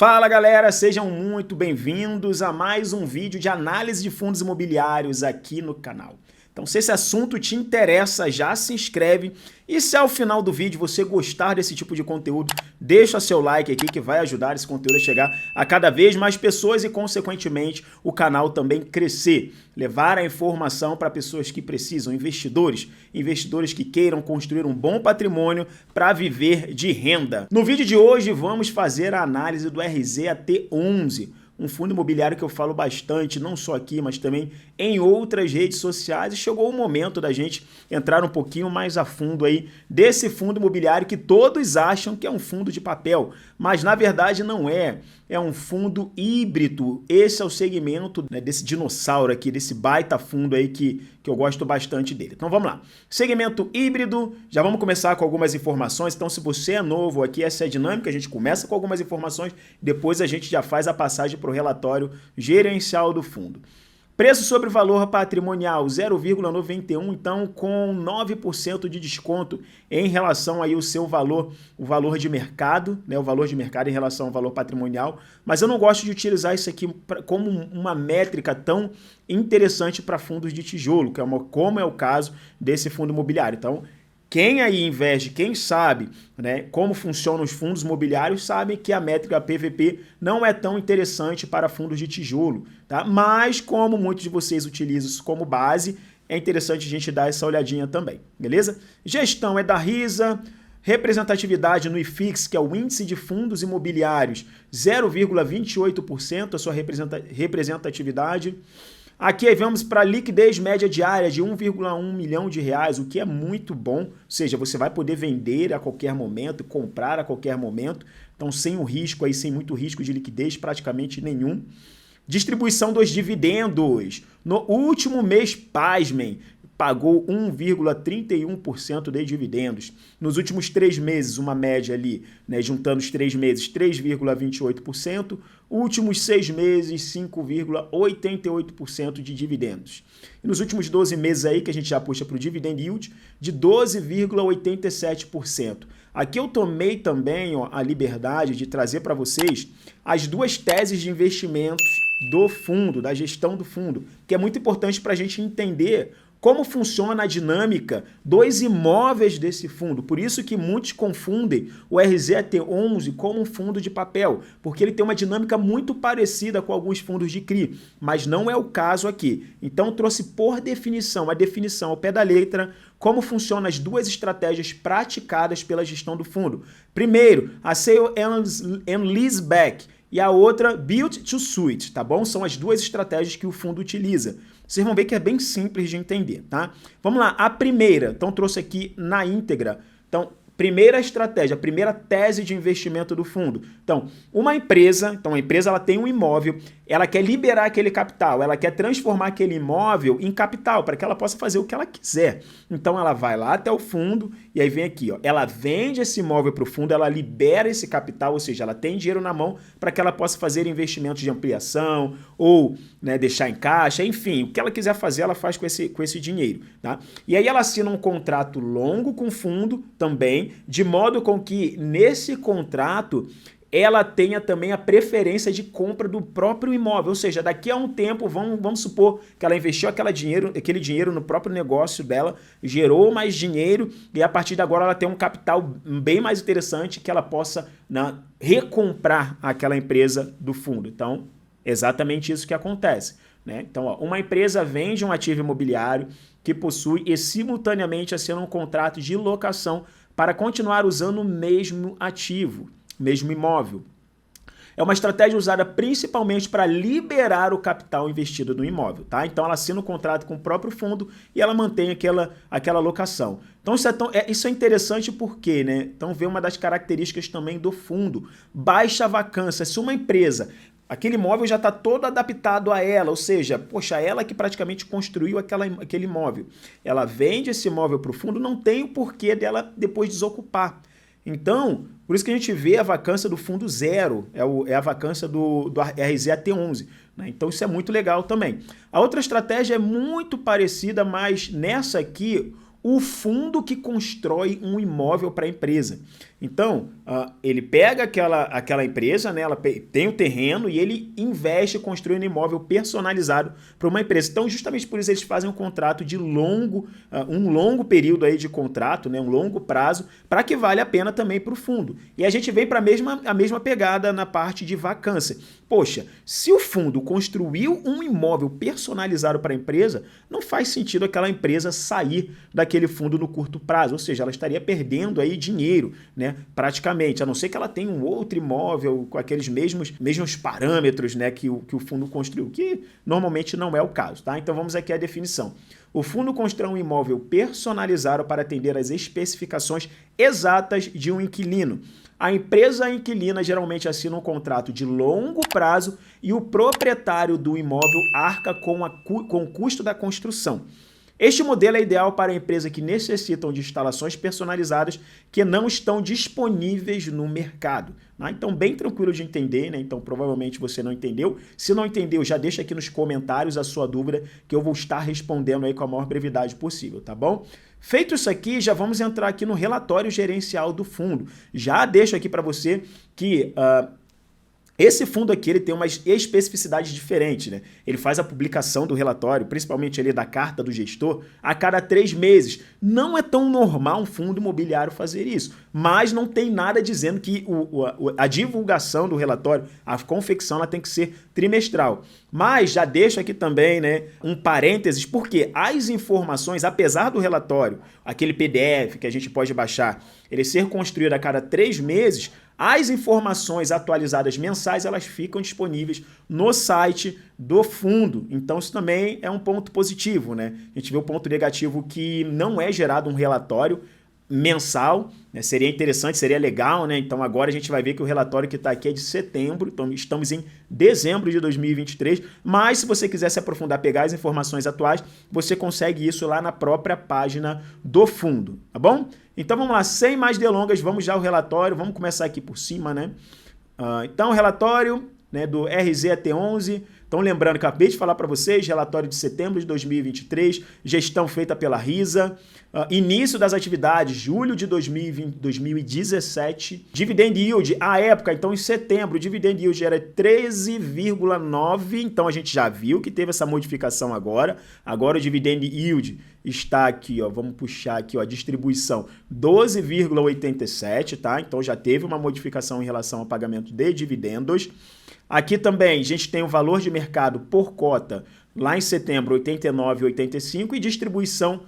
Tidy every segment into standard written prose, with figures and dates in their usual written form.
Fala galera, sejam muito bem-vindos a mais um vídeo de análise de fundos imobiliários aqui no canal. Então, se esse assunto te interessa, já se inscreve e se ao final do vídeo você gostar desse tipo de conteúdo, deixa seu like aqui que vai ajudar esse conteúdo a chegar a cada vez mais pessoas e, consequentemente, o canal também crescer. Levar a informação para pessoas que precisam, investidores que queiram construir um bom patrimônio para viver de renda. No vídeo de hoje vamos fazer a análise do RZAT11, um fundo imobiliário que eu falo bastante, não só aqui, mas também em outras redes sociais, e chegou o momento da gente entrar um pouquinho mais a fundo aí desse fundo imobiliário que todos acham que é um fundo de papel, mas na verdade não é. É um fundo híbrido. Esse é o segmento, né, desse dinossauro aqui, desse baita fundo aí que eu gosto bastante dele. Então vamos lá. Segmento híbrido, já vamos começar com algumas informações. Então se você é novo aqui, essa é a dinâmica, a gente começa com algumas informações, depois a gente já faz a passagem para o relatório gerencial do fundo. Preço sobre valor patrimonial 0,91, então com 9% de desconto em relação aí ao seu valor, o valor de mercado, né, o valor de mercado em relação ao valor patrimonial, mas eu não gosto de utilizar isso aqui como uma métrica tão interessante para fundos de tijolo, como é o caso desse fundo imobiliário. Então, quem aí investe, quem sabe, né, como funcionam os fundos imobiliários, sabe que a métrica PVP não é tão interessante para fundos de tijolo, tá? Mas como muitos de vocês utilizam isso como base, é interessante a gente dar essa olhadinha também, beleza? Gestão é da RISA, representatividade no IFIX, que é o Índice de Fundos Imobiliários, 0,28% a sua representatividade. Aqui vamos para a liquidez média diária de 1,1 milhão de reais, o que é muito bom, ou seja, você vai poder vender a qualquer momento, comprar a qualquer momento, então sem o risco aí, sem muito risco de liquidez, praticamente nenhum. Distribuição dos dividendos, no último mês, pasmem, pagou 1,31% de dividendos. Nos últimos 3 meses, uma média ali, né, juntando os 3 meses, 3,28%. Últimos 6 meses, 5,88% de dividendos. E nos últimos 12 meses aí, que a gente já puxa para o dividend yield, de 12,87%. Aqui eu tomei também a liberdade de trazer para vocês as duas teses de investimentos do fundo, da gestão do fundo, que é muito importante para a gente entender como funciona a dinâmica dos imóveis desse fundo. Por isso que muitos confundem o RZAT11 como um fundo de papel, porque ele tem uma dinâmica muito parecida com alguns fundos de CRI, mas não é o caso aqui. Então trouxe por definição, a definição ao pé da letra, como funcionam as duas estratégias praticadas pela gestão do fundo. Primeiro, a Sale and Leaseback, e a outra, Build to Suit, tá bom? São as duas estratégias que o fundo utiliza. Vocês vão ver que é bem simples de entender, tá? Vamos lá, a primeira, então trouxe aqui na íntegra. Então, primeira estratégia, a primeira tese de investimento do fundo. Então, a empresa ela tem um imóvel, ela quer liberar aquele capital, ela quer transformar aquele imóvel em capital, para que ela possa fazer o que ela quiser. Então, ela vai lá até o fundo e aí vem aqui, ó, ela vende esse imóvel para o fundo, ela libera esse capital, ou seja, ela tem dinheiro na mão para que ela possa fazer investimentos de ampliação ou, né, deixar em caixa, enfim, o que ela quiser fazer, ela faz com esse dinheiro, tá? E aí ela assina um contrato longo com o fundo também, de modo com que nesse contrato ela tenha também a preferência de compra do próprio imóvel, ou seja, daqui a um tempo, vamos supor que ela investiu aquele dinheiro no próprio negócio dela, gerou mais dinheiro e a partir de agora ela tem um capital bem mais interessante que ela possa, né, recomprar aquela empresa do fundo. Então, exatamente isso que acontece, né? Então, ó, uma empresa vende um ativo imobiliário que possui e simultaneamente assina um contrato de locação para continuar usando o mesmo ativo, mesmo imóvel. É uma estratégia usada principalmente para liberar o capital investido no imóvel, tá? Então ela assina o contrato com o próprio fundo e ela mantém aquela locação. Então isso é interessante porque, né? Então vê uma das características também do fundo, baixa vacância. Se uma empresa, aquele imóvel já está todo adaptado a ela, ou seja, poxa, ela que praticamente construiu aquele imóvel, ela vende esse imóvel para o fundo, não tem o porquê dela depois desocupar. Então, por isso que a gente vê a vacância do fundo zero, é a vacância do RZAT11, né? Então isso é muito legal também. A outra estratégia é muito parecida, mas nessa aqui, o fundo que constrói um imóvel para a empresa. Então, ele pega aquela empresa, né, ela tem o terreno e ele investe construindo um imóvel personalizado para uma empresa. Então, justamente por isso eles fazem um contrato de um longo período aí de contrato, né, um longo prazo, para que vale a pena também para o fundo. E a gente vem para a mesma pegada na parte de vacância. Poxa, se o fundo construiu um imóvel personalizado para a empresa, não faz sentido aquela empresa sair daquele fundo no curto prazo, ou seja, ela estaria perdendo aí dinheiro, né, praticamente, a não ser que ela tenha um outro imóvel com aqueles mesmos parâmetros, né, que o fundo construiu, que normalmente não é o caso, tá? Então vamos aqui à definição. O fundo constrói um imóvel personalizado para atender às especificações exatas de um inquilino. A empresa inquilina geralmente assina um contrato de longo prazo e o proprietário do imóvel arca com o custo da construção. Este modelo é ideal para empresas que necessitam de instalações personalizadas que não estão disponíveis no mercado. Então, bem tranquilo de entender, né? Então, provavelmente você não entendeu. Se não entendeu, já deixa aqui nos comentários a sua dúvida que eu vou estar respondendo aí com a maior brevidade possível, tá bom? Feito isso aqui, já vamos entrar aqui no relatório gerencial do fundo. Já deixo aqui para você que esse fundo aqui ele tem umas especificidades diferentes, né? Ele faz a publicação do relatório, principalmente ali da carta do gestor, a cada 3 meses. Não é tão normal um fundo imobiliário fazer isso, mas não tem nada dizendo que a divulgação do relatório, a confecção, ela tem que ser trimestral. Mas já deixo aqui também, né, um parênteses, porque as informações, apesar do relatório, aquele PDF que a gente pode baixar, ele ser construído a cada 3 meses, as informações atualizadas mensais, elas ficam disponíveis no site do fundo. Então, isso também é um ponto positivo, né? A gente vê o ponto negativo que não é gerado um relatório mensal, né? Seria interessante, seria legal, né? Então, agora a gente vai ver que o relatório que está aqui é de setembro, então estamos em dezembro de 2023, mas se você quiser se aprofundar, pegar as informações atuais, você consegue isso lá na própria página do fundo, tá bom? Então vamos lá, sem mais delongas, vamos já ao relatório, vamos começar aqui por cima, né? Então o relatório, né, do RZT11, então lembrando que eu acabei de falar para vocês, relatório de setembro de 2023, gestão feita pela RISA, início das atividades, julho de 2017, dividend yield, à época, então em setembro, o dividend yield era 13,9, então a gente já viu que teve essa modificação agora o dividend yield está aqui, ó, vamos puxar aqui, ó, a distribuição 12,87, tá? Então já teve uma modificação em relação ao pagamento de dividendos. Aqui também a gente tem o valor de mercado por cota, lá em setembro 89,85 e distribuição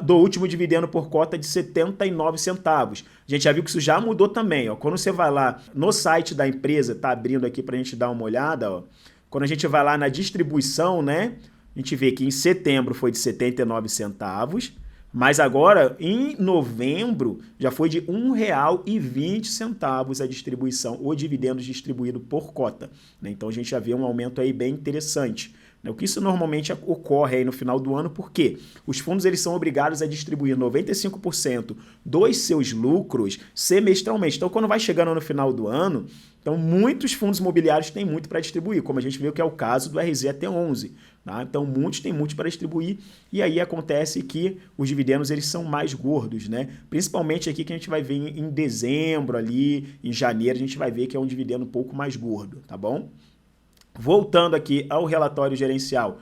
do último dividendo por cota de 79 centavos. A gente já viu que isso já mudou também, ó. Quando você vai lá no site da empresa, tá abrindo aqui para a gente dar uma olhada, ó. Quando a gente vai lá na distribuição, né, a gente vê que em setembro foi de 79 centavos, mas agora em novembro já foi de R$ 1,20 a distribuição, o dividendo distribuído por cota, né? Então a gente já vê um aumento aí bem interessante. O que isso normalmente ocorre aí no final do ano, porque os fundos eles são obrigados a distribuir 95% dos seus lucros semestralmente. Então, quando vai chegando no final do ano, então muitos fundos imobiliários têm muito para distribuir, como a gente viu que é o caso do RZT11. Tá? Então, muitos têm muito para distribuir e aí acontece que os dividendos eles são mais gordos, né? Principalmente aqui que a gente vai ver em dezembro ali, em janeiro, a gente vai ver que é um dividendo um pouco mais gordo, tá bom? Voltando aqui ao relatório gerencial,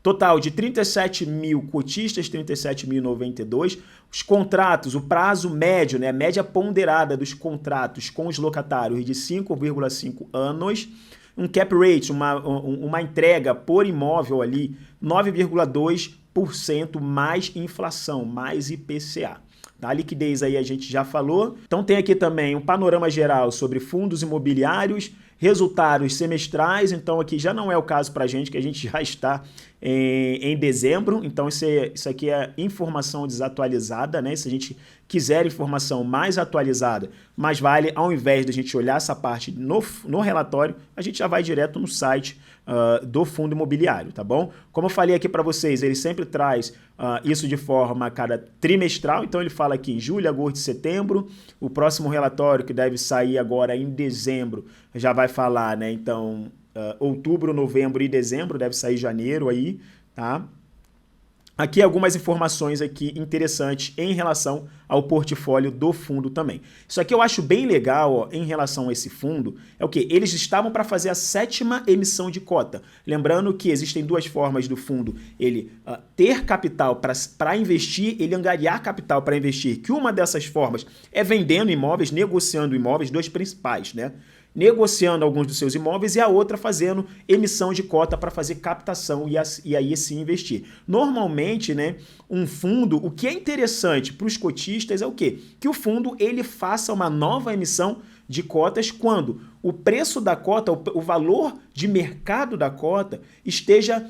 total de 37 mil cotistas, 37.092. Os contratos, o prazo médio, né, a média ponderada dos contratos com os locatários de 5,5 anos. Um cap rate, uma entrega por imóvel ali, 9,2% mais inflação, mais IPCA. A liquidez aí a gente já falou. Então tem aqui também um panorama geral sobre fundos imobiliários, resultados semestrais, então aqui já não é o caso para a gente, que a gente já está em dezembro, então isso aqui é informação desatualizada, né? Se a gente quiser informação mais atualizada, mais vale, ao invés de a gente olhar essa parte no relatório, a gente já vai direto no site do fundo imobiliário, tá bom? Como eu falei aqui para vocês, ele sempre traz isso de forma cada trimestral, então ele fala aqui em julho, agosto e setembro, o próximo relatório que deve sair agora em dezembro já vai falar, né? Então, outubro, novembro e dezembro, deve sair janeiro aí, tá? Aqui algumas informações aqui interessantes em relação ao portfólio do fundo também. Isso aqui eu acho bem legal, ó, em relação a esse fundo, é o que? Eles estavam para fazer a 7ª emissão de cota. Lembrando que existem duas formas do fundo, ele ter capital para investir, ele angariar capital para investir, que uma dessas formas é vendendo imóveis, negociando imóveis, dois principais, né? Negociando alguns dos seus imóveis e a outra fazendo emissão de cota para fazer captação e aí sim investir. Normalmente, né, um fundo, o que é interessante para os cotistas é o quê? Que o fundo ele faça uma nova emissão de cotas quando o preço da cota, o valor de mercado da cota esteja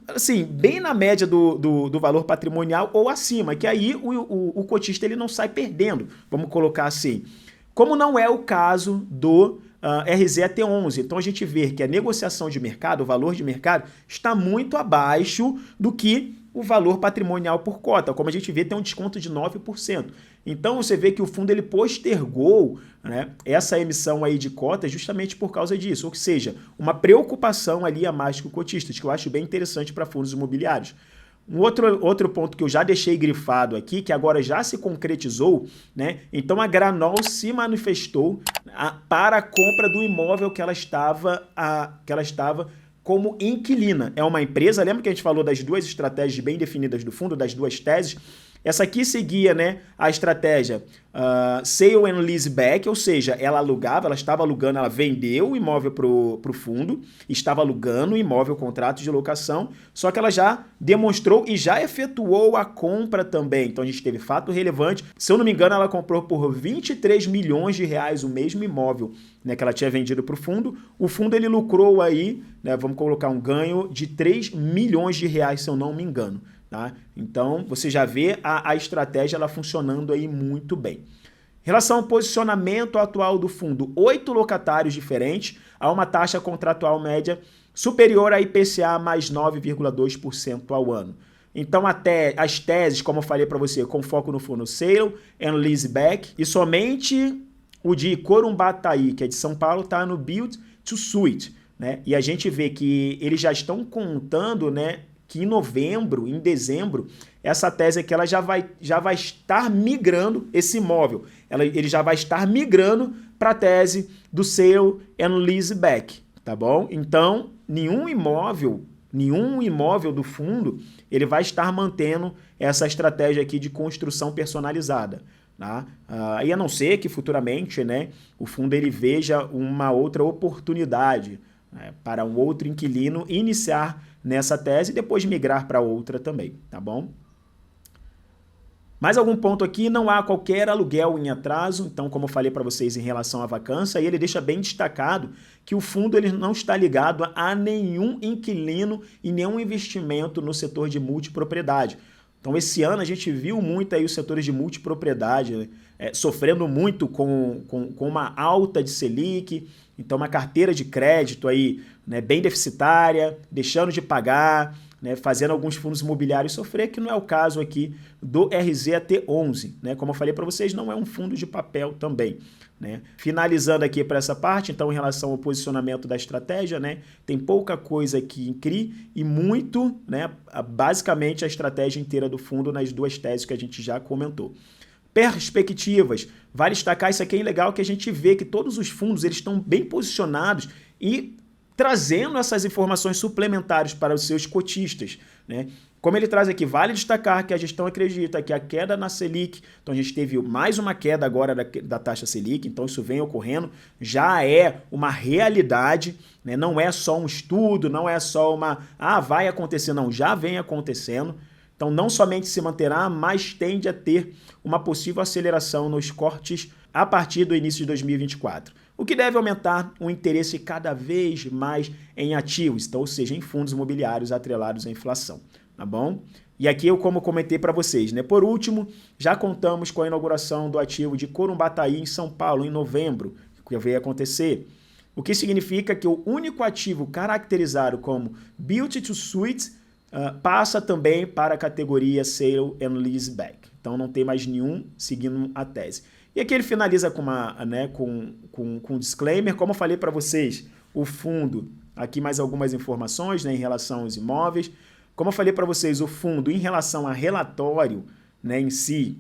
assim, bem na média do valor patrimonial ou acima, que aí o cotista ele não sai perdendo, vamos colocar assim. Como não é o caso do RZT11. Então a gente vê que a negociação de mercado, o valor de mercado, está muito abaixo do que o valor patrimonial por cota. Como a gente vê, tem um desconto de 9%. Então você vê que o fundo ele postergou, né, essa emissão aí de cotas justamente por causa disso. Ou seja, uma preocupação ali a mais com cotistas, que eu acho bem interessante para fundos imobiliários. Um outro ponto que eu já deixei grifado aqui, que agora já se concretizou, né? Então a Granol se manifestou para a compra do imóvel que ela estava como inquilina. É uma empresa, lembra que a gente falou das duas estratégias bem definidas do fundo, das duas teses? Essa aqui seguia, né, a estratégia sale and lease back, ou seja, ela alugava, ela estava alugando, ela vendeu o imóvel para o fundo, estava alugando o imóvel, contrato de locação, só que ela já demonstrou e já efetuou a compra também. Então a gente teve fato relevante. Se eu não me engano, ela comprou por 23 milhões de reais o mesmo imóvel, né, que ela tinha vendido para o fundo. O fundo ele lucrou aí, né, vamos colocar um ganho de 3 milhões de reais, se eu não me engano. Tá? Então, você já vê a estratégia ela funcionando aí muito bem. Em relação ao posicionamento atual do fundo, 8 locatários diferentes, a uma taxa contratual média superior a IPCA mais 9,2% ao ano. Então, até as teses, como eu falei para você, com foco no fundo sale and leaseback, e somente o de Corumbataí, que é de São Paulo, está no build to suit, né? E a gente vê que eles já estão contando, né, que em novembro, em dezembro, essa tese aqui ela já vai estar migrando esse imóvel. Ele já vai estar migrando para a tese do sale and leaseback, tá bom? Então, nenhum imóvel do fundo, ele vai estar mantendo essa estratégia aqui de construção personalizada. Tá? Aí a não ser que futuramente, né, o fundo ele veja uma outra oportunidade, né, para um outro inquilino iniciar nessa tese e depois migrar para outra também, tá bom? Mais algum ponto aqui, não há qualquer aluguel em atraso, então como eu falei para vocês em relação à vacância, ele deixa bem destacado que o fundo ele não está ligado a nenhum inquilino e nenhum investimento no setor de multipropriedade. Então esse ano a gente viu muito aí os setores de multipropriedade, né, sofrendo muito com uma alta de Selic, então uma carteira de crédito aí, né, bem deficitária, deixando de pagar, né, fazendo alguns fundos imobiliários sofrer, que não é o caso aqui do RZT11, né? Como eu falei para vocês, não é um fundo de papel também, né? Finalizando aqui para essa parte, então em relação ao posicionamento da estratégia, né, tem pouca coisa aqui em CRI e muito, né, basicamente a estratégia inteira do fundo nas duas teses que a gente já comentou. Perspectivas, vale destacar, isso aqui é legal que a gente vê que todos os fundos eles estão bem posicionados e trazendo essas informações suplementares para os seus cotistas, né? Como ele traz aqui, vale destacar que a gestão acredita que a queda na Selic, então a gente teve mais uma queda agora da taxa Selic, então isso vem ocorrendo, já é uma realidade, né? Não é só um estudo, não é só vai acontecer, não, já vem acontecendo. Então não somente se manterá, mas tende a ter uma possível aceleração nos cortes a partir do início de 2024. O que deve aumentar o interesse cada vez mais em ativos, então, ou seja, em fundos imobiliários atrelados à inflação, tá bom? E aqui eu como comentei para vocês, né? Por último, já contamos com a inauguração do ativo de Corumbataí em São Paulo em novembro, que veio acontecer. O que significa que o único ativo caracterizado como Built to Suit passa também para a categoria Sale and Leaseback. Então não tem mais nenhum seguindo a tese. E aqui ele finaliza com um disclaimer, como eu falei para vocês, o fundo, aqui mais algumas informações, né, em relação aos imóveis. Como eu falei para vocês, o fundo em relação a relatório, né, em si,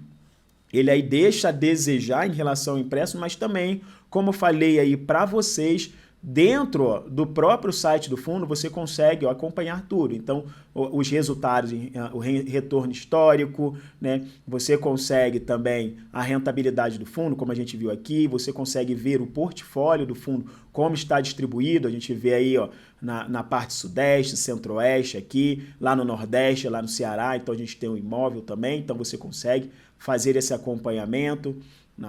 ele aí deixa a desejar em relação ao impresso, mas também, como eu falei aí para vocês, dentro do próprio site do fundo, você consegue acompanhar tudo. Então, os resultados, o retorno histórico, né? Você consegue também a rentabilidade do fundo, como a gente viu aqui. Você consegue ver o portfólio do fundo, como está distribuído. A gente vê aí ó, na parte sudeste, centro-oeste aqui, lá no nordeste, lá no Ceará. Então, a gente tem o imóvel também. Então, você consegue fazer esse acompanhamento.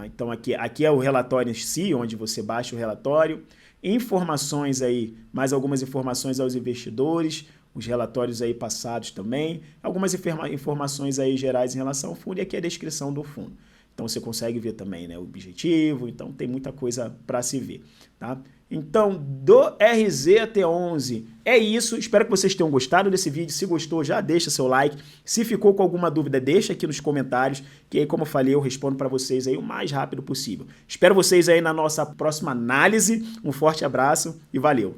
Então, aqui é o relatório em si, onde você baixa o relatório. Informações aí, mais algumas informações aos investidores, os relatórios aí passados também, algumas informações aí gerais em relação ao fundo e aqui a descrição do fundo. Então você consegue ver também, né, o objetivo, então tem muita coisa para se ver, tá? Então, do RZT11 é isso. Espero que vocês tenham gostado desse vídeo. Se gostou, já deixa seu like. Se ficou com alguma dúvida, deixa aqui nos comentários, que aí, como eu falei, eu respondo para vocês aí o mais rápido possível. Espero vocês aí na nossa próxima análise. Um forte abraço e valeu!